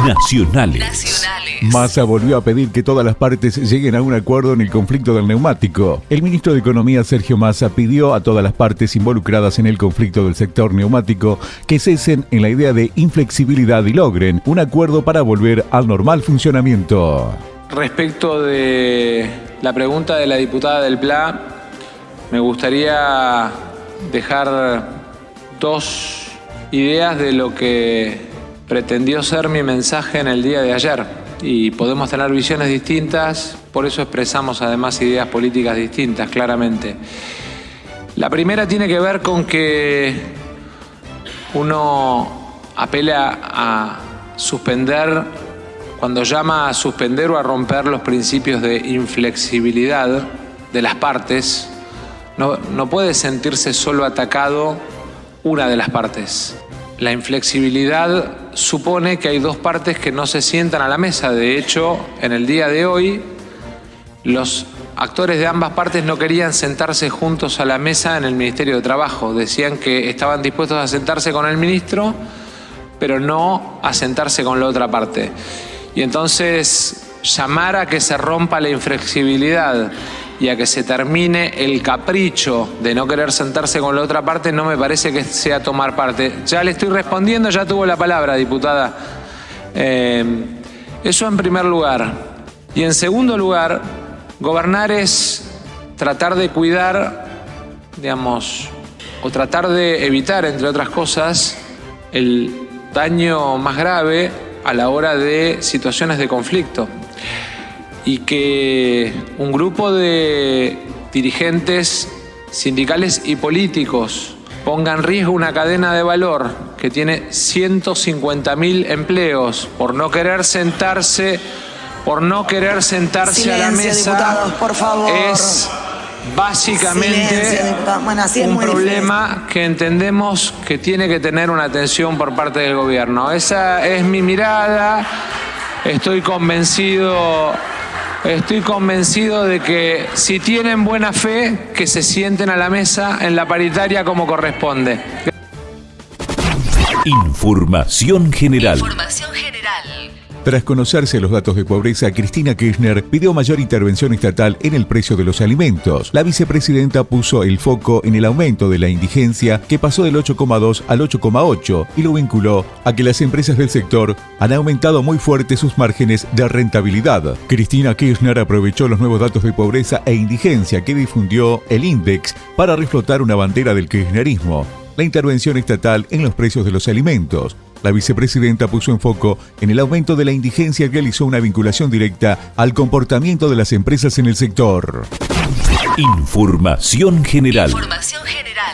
Nacionales. Massa volvió a pedir que todas las partes lleguen a un acuerdo en el conflicto del neumático. El ministro de Economía, Sergio Massa, pidió a todas las partes involucradas en el conflicto del sector neumático que cesen en la idea de inflexibilidad y logren un acuerdo para volver al normal funcionamiento. Respecto de la pregunta de la diputada del PLA, me gustaría dejar dos ideas de lo que pretendió ser mi mensaje en el día de ayer. Y podemos tener visiones distintas, por eso expresamos además ideas políticas distintas, claramente. La primera tiene que ver con que uno apela a suspender, cuando llama a suspender o a romper los principios de inflexibilidad de las partes, no puede sentirse solo atacado una de las partes. La inflexibilidad supone que hay dos partes que no se sientan a la mesa. De hecho, en el día de hoy, los actores de ambas partes no querían sentarse juntos a la mesa en el Ministerio de Trabajo. Decían que estaban dispuestos a sentarse con el ministro, pero no a sentarse con la otra parte. Y entonces, llamar a que se rompa la inflexibilidad y a que se termine el capricho de no querer sentarse con la otra parte no me parece que sea tomar parte. Ya le estoy respondiendo, ya tuvo la palabra, diputada. Eso en primer lugar. Y en segundo lugar, gobernar es tratar de cuidar, digamos, o tratar de evitar, entre otras cosas, el daño más grave a la hora de situaciones de conflicto. Y que un grupo de dirigentes sindicales y políticos ponga en riesgo una cadena de valor que tiene 150.000 empleos por no querer sentarse Silencio, a la mesa, diputados, por favor. Es básicamente un problema que entendemos que tiene que tener una atención por parte del gobierno. Esa es mi mirada. Estoy convencido de que si tienen buena fe, que se sienten a la mesa en la paritaria como corresponde. Información general. Tras conocerse los datos de pobreza, Cristina Kirchner pidió mayor intervención estatal en el precio de los alimentos. La vicepresidenta puso el foco en el aumento de la indigencia, que pasó del 8,2 al 8,8, y lo vinculó a que las empresas del sector han aumentado muy fuerte sus márgenes de rentabilidad. Cristina Kirchner aprovechó los nuevos datos de pobreza e indigencia que difundió el INDEX para reflotar una bandera del kirchnerismo: la intervención estatal en los precios de los alimentos. La vicepresidenta puso en foco en el aumento de la indigencia y realizó una vinculación directa al comportamiento de las empresas en el sector. Información general.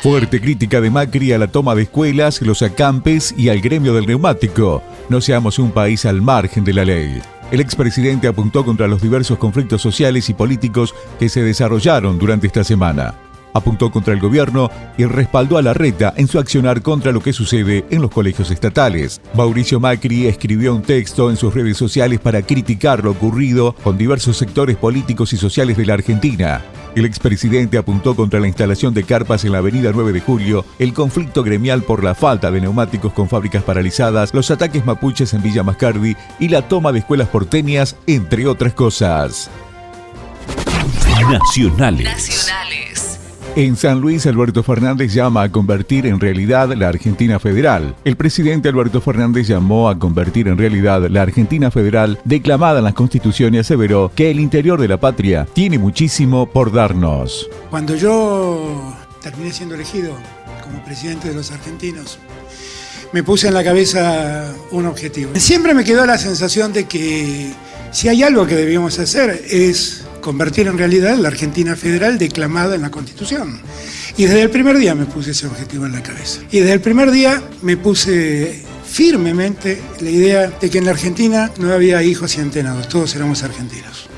Fuerte crítica de Macri a la toma de escuelas, los acampes y al gremio del neumático. No seamos un país al margen de la ley. El expresidente apuntó contra los diversos conflictos sociales y políticos que se desarrollaron durante esta semana. Apuntó contra el gobierno y respaldó a Larreta en su accionar contra lo que sucede en los colegios estatales. Mauricio Macri escribió un texto en sus redes sociales para criticar lo ocurrido con diversos sectores políticos y sociales de la Argentina. El expresidente apuntó contra la instalación de carpas en la avenida 9 de Julio, el conflicto gremial por la falta de neumáticos con fábricas paralizadas, los ataques mapuches en Villa Mascardi y la toma de escuelas porteñas, entre otras cosas. Nacionales. En San Luis, Alberto Fernández llama a convertir en realidad la Argentina Federal. El presidente Alberto Fernández llamó a convertir en realidad la Argentina Federal declamada en la Constitución y aseveró que el interior de la patria tiene muchísimo por darnos. Cuando yo terminé siendo elegido como presidente de los argentinos, me puse en la cabeza un objetivo. Siempre me quedó la sensación de que si hay algo que debíamos hacer es convertir en realidad la Argentina Federal declamada en la Constitución. Y desde el primer día me puse ese objetivo en la cabeza. Y desde el primer día me puse firmemente la idea de que en la Argentina no había hijos y antenados, todos éramos argentinos.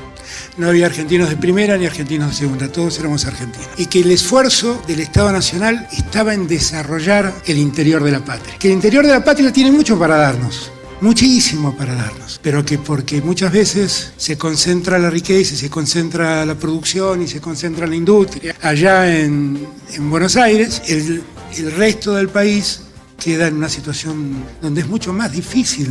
No había argentinos de primera ni argentinos de segunda, todos éramos argentinos. Y que el esfuerzo del Estado Nacional estaba en desarrollar el interior de la patria. Que el interior de la patria tiene mucho para darnos. Muchísimo para darnos, pero que porque muchas veces se concentra la riqueza, se concentra la producción y se concentra la industria allá en Buenos Aires, el resto del país queda en una situación donde es mucho más difícil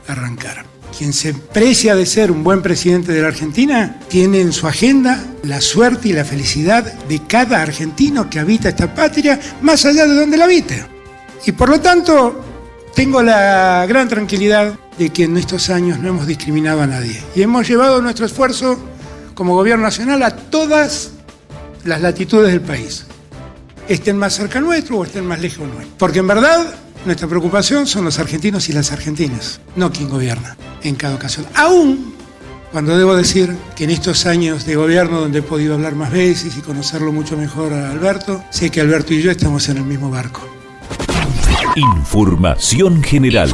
arrancar. Quien se precia de ser un buen presidente de la Argentina tiene en su agenda la suerte y la felicidad de cada argentino que habita esta patria, más allá de donde la habite. Y por lo tanto, tengo la gran tranquilidad de que en estos años no hemos discriminado a nadie. Y hemos llevado nuestro esfuerzo como gobierno nacional a todas las latitudes del país. Estén más cerca nuestro o estén más lejos nuestro. Porque en verdad, nuestra preocupación son los argentinos y las argentinas, no quien gobierna en cada ocasión. Aún cuando debo decir que en estos años de gobierno donde he podido hablar más veces y conocerlo mucho mejor a Alberto, sé que Alberto y yo estamos en el mismo barco. Información general.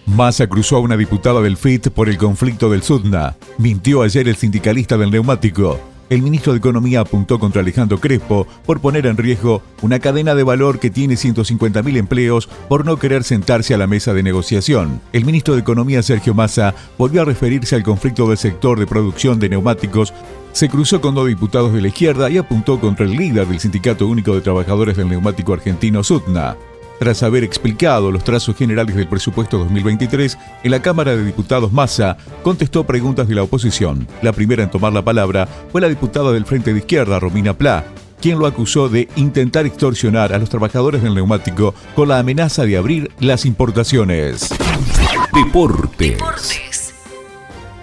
Massa cruzó a una diputada del FIT por el conflicto del Sudna. Mintió ayer el sindicalista del neumático. El ministro de Economía apuntó contra Alejandro Crespo por poner en riesgo una cadena de valor que tiene 150.000 empleos por no querer sentarse a la mesa de negociación. El ministro de Economía, Sergio Massa, volvió a referirse al conflicto del sector de producción de neumáticos. Se cruzó con 2 diputados de la izquierda y apuntó contra el líder del Sindicato Único de Trabajadores del Neumático Argentino, SUTNA. Tras haber explicado los trazos generales del presupuesto 2023, en la Cámara de Diputados Massa contestó preguntas de la oposición. La primera en tomar la palabra fue la diputada del Frente de Izquierda, Romina Pla, quien lo acusó de intentar extorsionar a los trabajadores del neumático con la amenaza de abrir las importaciones. Deportes.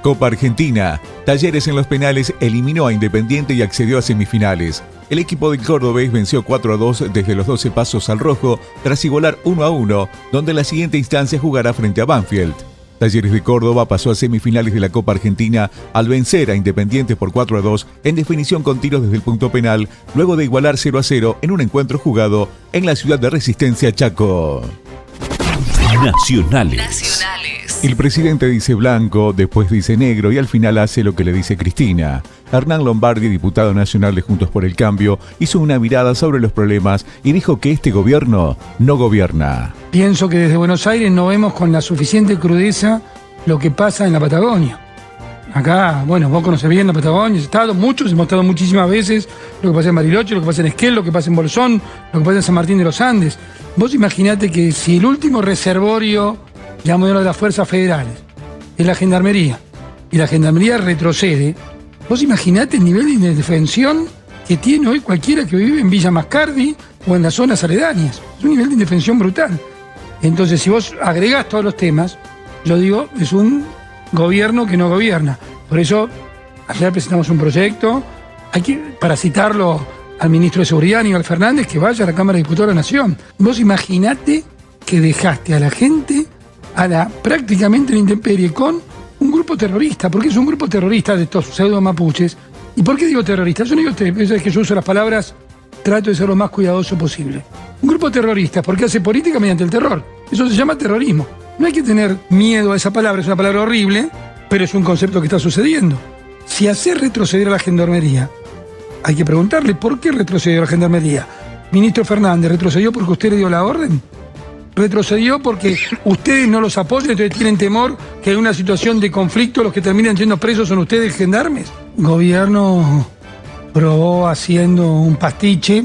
Copa Argentina. Talleres en los penales eliminó a Independiente y accedió a semifinales. El equipo del cordobés venció 4-2 desde los 12 pasos al rojo tras igualar 1-1, donde en la siguiente instancia jugará frente a Banfield. Talleres de Córdoba pasó a semifinales de la Copa Argentina al vencer a Independiente por 4-2 en definición con tiros desde el punto penal, luego de igualar 0-0 en un encuentro jugado en la ciudad de Resistencia, Chaco. Nacionales. El presidente dice blanco, después dice negro y al final hace lo que le dice Cristina. Hernán Lombardi, diputado nacional de Juntos por el Cambio, hizo una mirada sobre los problemas y dijo que este gobierno no gobierna. Pienso que desde Buenos Aires no vemos con la suficiente crudeza lo que pasa en la Patagonia. Acá, bueno, vos conocés bien la Patagonia, hemos estado muchísimas veces, lo que pasa en Bariloche, lo que pasa en Esquel, lo que pasa en Bolsón, lo que pasa en San Martín de los Andes. Vos imaginate que si el último reservorio, llamémoslo de las fuerzas federales, es la Gendarmería, y la Gendarmería retrocede, vos imaginate el nivel de indefensión que tiene hoy cualquiera que vive en Villa Mascardi o en las zonas aledañas. Es un nivel de indefensión brutal. Entonces, si vos agregás todos los temas, yo digo, es un gobierno que no gobierna. Por eso, ayer presentamos un proyecto, para citarlo al ministro de Seguridad, Aníbal Fernández, que vaya a la Cámara de Diputados de la Nación. Vos imaginate que dejaste a la gente prácticamente en la intemperie con un grupo terrorista, porque es un grupo terrorista de estos pseudo mapuches. ¿Y por qué digo terrorista? Yo no digo terrorista, es que yo uso las palabras, trato de ser lo más cuidadoso posible. Un grupo terrorista, porque hace política mediante el terror. Eso se llama terrorismo. No hay que tener miedo a esa palabra, es una palabra horrible, pero es un concepto que está sucediendo. Si hacer retroceder a la Gendarmería, hay que preguntarle por qué retrocedió la Gendarmería. Ministro Fernández, ¿retrocedió porque usted le dio la orden? ¿Retrocedió porque ustedes no los apoyan, entonces tienen temor que en una situación de conflicto los que terminan siendo presos son ustedes gendarmes? El gobierno probó haciendo un pastiche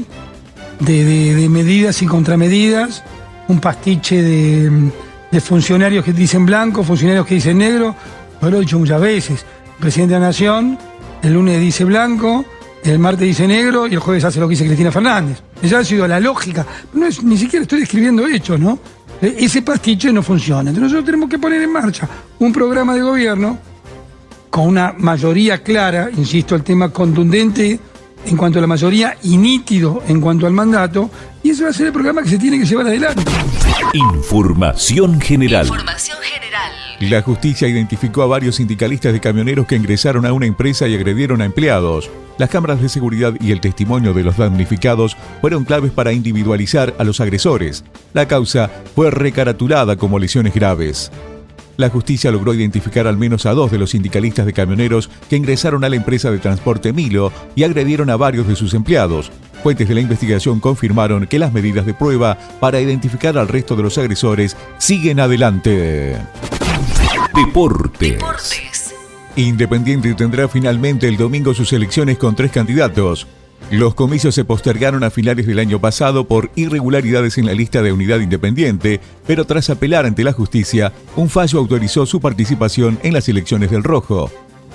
de medidas y contramedidas, un pastiche de funcionarios que dicen blanco, funcionarios que dicen negro. Yo lo he dicho muchas veces. El presidente de la Nación el lunes dice blanco, el martes dice negro y el jueves hace lo que dice Cristina Fernández. Esa ha sido la lógica. Ni siquiera estoy describiendo hechos, ¿no? Ese pastiche no funciona. Entonces nosotros tenemos que poner en marcha un programa de gobierno con una mayoría clara, insisto, el tema contundente en cuanto a la mayoría y nítido en cuanto al mandato, y ese va a ser el programa que se tiene que llevar adelante. Información general. La justicia identificó a varios sindicalistas de camioneros que ingresaron a una empresa y agredieron a empleados. Las cámaras de seguridad y el testimonio de los damnificados fueron claves para individualizar a los agresores. La causa fue recaratulada como lesiones graves. La justicia logró identificar al menos a 2 de los sindicalistas de camioneros que ingresaron a la empresa de transporte Milo y agredieron a varios de sus empleados. Fuentes de la investigación confirmaron que las medidas de prueba para identificar al resto de los agresores siguen adelante. Deportes. Independiente tendrá finalmente el domingo sus elecciones con 3 candidatos. Los comicios se postergaron a finales del año pasado por irregularidades en la lista de Unidad Independiente, pero tras apelar ante la justicia, un fallo autorizó su participación en las elecciones del Rojo.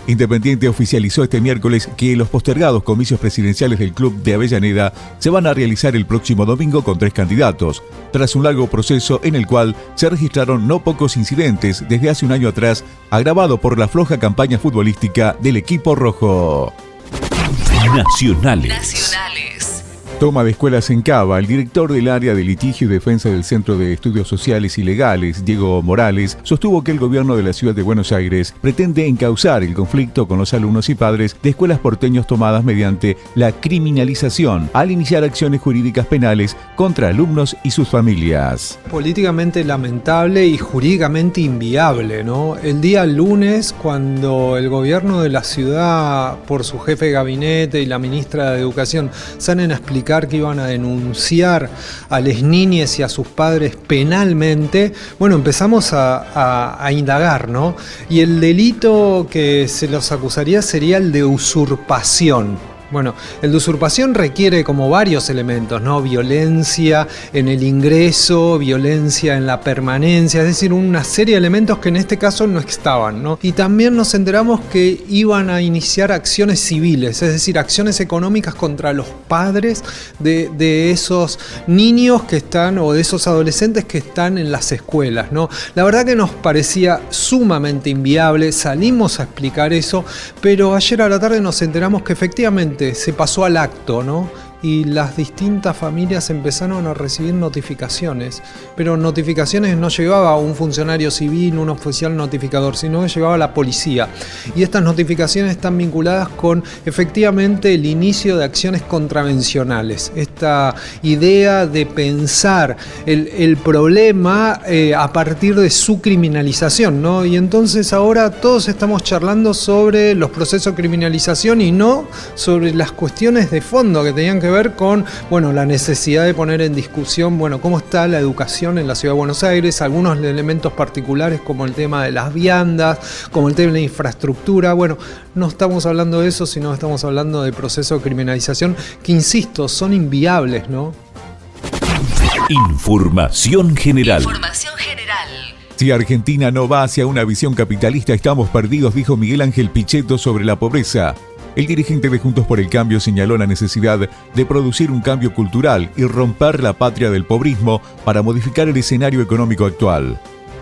Independiente oficializó este miércoles que los postergados comicios presidenciales del club de Avellaneda se van a realizar el próximo domingo con 3 candidatos, tras un largo proceso en el cual se registraron no pocos incidentes desde hace un año atrás, agravado por la floja campaña futbolística del equipo rojo. Nacionales. Toma de escuelas en Cava. El director del área de litigio y defensa del Centro de Estudios Sociales y Legales, Diego Morales, sostuvo que el gobierno de la ciudad de Buenos Aires pretende encauzar el conflicto con los alumnos y padres de escuelas porteños tomadas mediante la criminalización al iniciar acciones jurídicas penales contra alumnos y sus familias. Políticamente lamentable y jurídicamente inviable, ¿no? El día lunes, cuando el gobierno de la ciudad, por su jefe de gabinete y la ministra de Educación, salen a explicar que iban a denunciar a las niñas y a sus padres penalmente, bueno, empezamos a indagar, ¿no? Y el delito que se los acusaría sería el de usurpación. Bueno, el de usurpación requiere como varios elementos, ¿no? Violencia en el ingreso, violencia en la permanencia, es decir, una serie de elementos que en este caso no estaban, ¿no? Y también nos enteramos que iban a iniciar acciones civiles, es decir, acciones económicas contra los padres de esos niños que están o de esos adolescentes que están en las escuelas, ¿no? La verdad que nos parecía sumamente inviable, salimos a explicar eso, pero ayer a la tarde nos enteramos que efectivamente se pasó al acto, ¿no? Y las distintas familias empezaron a recibir notificaciones, pero notificaciones no llegaba un funcionario civil, un oficial notificador, sino que llegaba la policía. Y estas notificaciones están vinculadas con efectivamente el inicio de acciones contravencionales. Esta idea de pensar el problema a partir de su criminalización, ¿no? Y entonces ahora todos estamos charlando sobre los procesos de criminalización y no sobre las cuestiones de fondo que tenían que ver con, bueno, la necesidad de poner en discusión, bueno, cómo está la educación en la Ciudad de Buenos Aires, algunos elementos particulares como el tema de las viandas, como el tema de la infraestructura. Bueno, no estamos hablando de eso, sino estamos hablando de procesos de criminalización que, insisto, son inviables, ¿no? Información general. Si Argentina no va hacia una visión capitalista, estamos perdidos, dijo Miguel Ángel Pichetto sobre la pobreza. El dirigente de Juntos por el Cambio señaló la necesidad de producir un cambio cultural y romper la patria del pobrismo para modificar el escenario económico actual.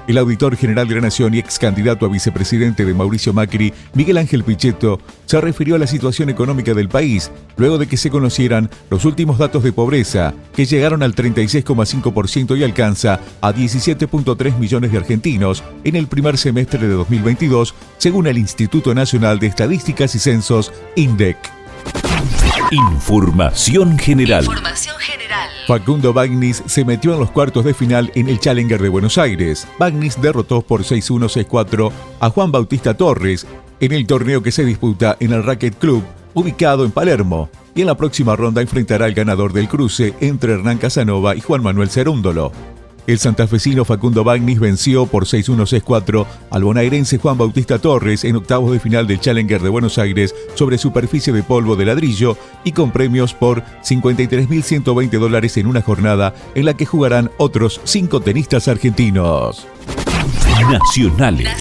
El auditor general de la Nación y ex candidato a vicepresidente de Mauricio Macri, Miguel Ángel Pichetto, se refirió a la situación económica del país luego de que se conocieran los últimos datos de pobreza, que llegaron al 36,5% y alcanza a 17,3 millones de argentinos en el primer semestre de 2022, según el Instituto Nacional de Estadísticas y Censos, INDEC. Información general. Facundo Bagnis se metió en los cuartos de final en el Challenger de Buenos Aires. Bagnis derrotó por 6-1, 6-4 a Juan Bautista Torres en el torneo que se disputa en el Racquet Club, ubicado en Palermo. Y en la próxima ronda enfrentará al ganador del cruce entre Hernán Casanova y Juan Manuel Cerúndolo. El santafesino Facundo Bagnis venció por 6-1, 6-4 al bonaerense Juan Bautista Torres en octavos de final del Challenger de Buenos Aires sobre superficie de polvo de ladrillo y con premios por $53.120 en una jornada en la que jugarán otros 5 tenistas argentinos. Nacionales.